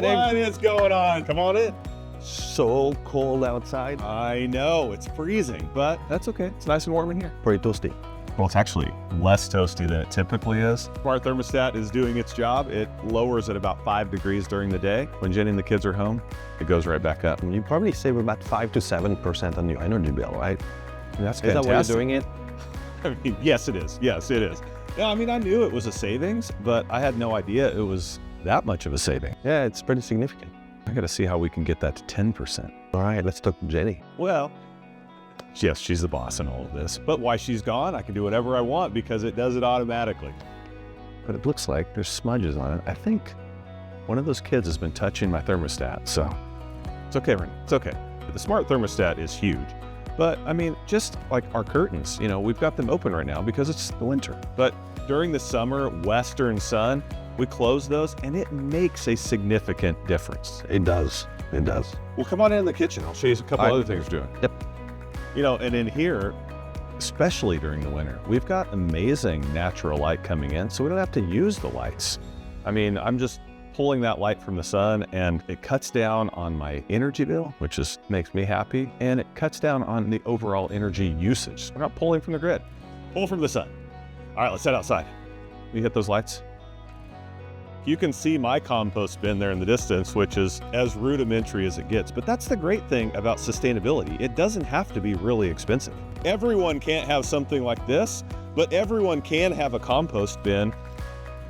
What is going on? Come on in. So cold outside. I know, it's freezing, but that's okay. It's nice and warm in here. Pretty toasty. Well, it's actually less toasty than it typically is. Smart thermostat is doing its job. It lowers at about 5 degrees during the day. When Jenny and the kids are home, it goes right back up. You probably save about 5 to 7% on your energy bill, right? That's Is that fantastic. why you're doing it? I mean, yes, it is. Yes, it is. Yeah, I mean, I knew it was a savings, but I had no idea it was that much of a saving. Yeah, it's pretty significant. I got to see how we can get that to 10%. All right, let's talk to Jenny. Well, yes, she's the boss in all of this, but while she's gone, I can do whatever I want because it does it automatically. But it looks like there's smudges on it. I think one of those kids has been touching my thermostat, so it's okay, Ren. It's okay. The smart thermostat is huge. But I mean, just like our curtains, you know, we've got them open right now because it's the winter. But during the summer, western sun, we close those and it makes a significant difference. It does. It does. Well, come on in the kitchen. I'll show you a couple other things we're doing. Yep. You know, and in here, especially during the winter, we've got amazing natural light coming in, so we don't have to use the lights. I mean, I'm just pulling that light from the sun and it cuts down on my energy bill, which makes me happy, and it cuts down on the overall energy usage. We're not pulling from the grid, pull from the sun. All right, let's head outside. You hit those lights? You can see my compost bin there in the distance, which is as rudimentary as it gets. But that's the great thing about sustainability. It doesn't have to be really expensive. Everyone can't have something like this, but everyone can have a compost bin,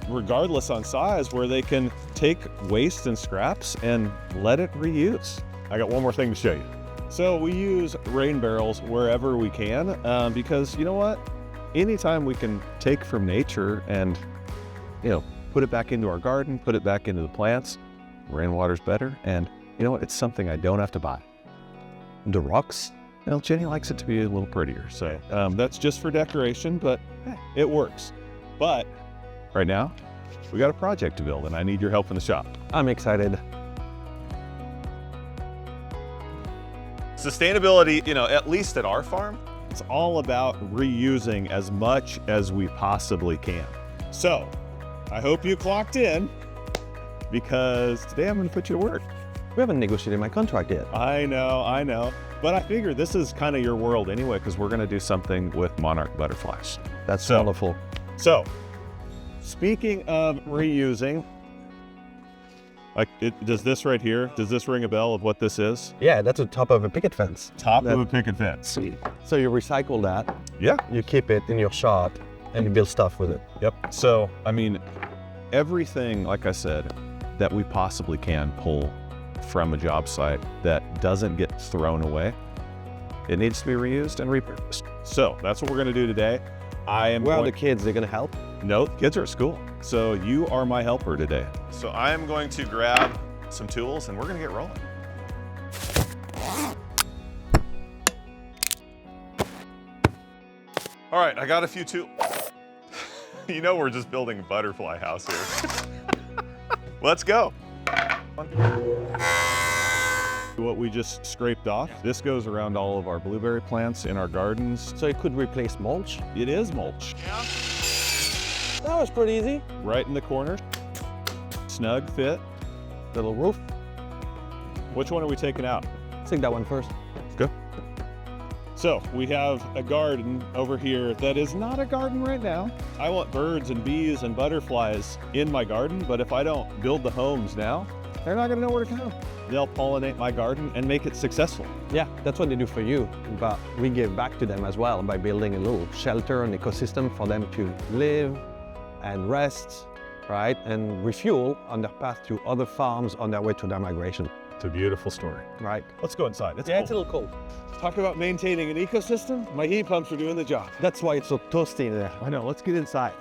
regardless on size, where they can take waste and scraps and let it reuse. I got one more thing to show you. So we use rain barrels wherever we can, because you know what? Anytime we can take from nature and, you know, put it back into our garden, put it back into the plants, rainwater's better, and you know what? It's something I don't have to buy. The rocks? Well, Jenny likes it to be a little prettier, so that's just for decoration, but hey, it works. But right now, we got a project to build, and I need your help in the shop. I'm excited. Sustainability, you know, at least at our farm, it's all about reusing as much as we possibly can. So, I hope you clocked in, because today I'm going to put you to work. We haven't negotiated my contract yet. I know. But I figure this is kind of your world anyway, because we're going to do something with monarch butterflies. That's wonderful. So, speaking of reusing, does this right here, does this ring a bell of what this is? Yeah, that's the top of a picket fence. Top of a picket fence. So you recycle that. Yeah. You keep it in your shop and you build stuff with it. Yep. So, I mean, everything, like I said, that we possibly can pull from a job site that doesn't get thrown away, it needs to be reused and repurposed. So that's what we're going to do today. Where are the kids? They're going to help? No, the kids are at school. So you are my helper today. So I am going to grab some tools and we're going to get rolling. All right, I got a few tools. You know, we're just building a butterfly house here. Let's go. What we just scraped off, this goes around all of our blueberry plants in our gardens. So it could replace mulch? It is mulch. Yeah. That was pretty easy. Right in the corner. Snug fit. Little roof. Which one are we taking out? Let's take that one first. Let's go. So we have a garden over here that is not a garden right now. I want birds and bees and butterflies in my garden, but if I don't build the homes now, they're not gonna know where to come. They'll pollinate my garden and make it successful. Yeah, that's what they do for you, but we give back to them as well by building a little shelter, an ecosystem for them to live and rest, right? And refuel on their path to other farms on their way to their migration. It's a beautiful story. Right. Let's go inside. It's a little cold. Talk about maintaining an ecosystem. My heat pumps are doing the job. That's why it's so toasty in there. I know, let's get inside.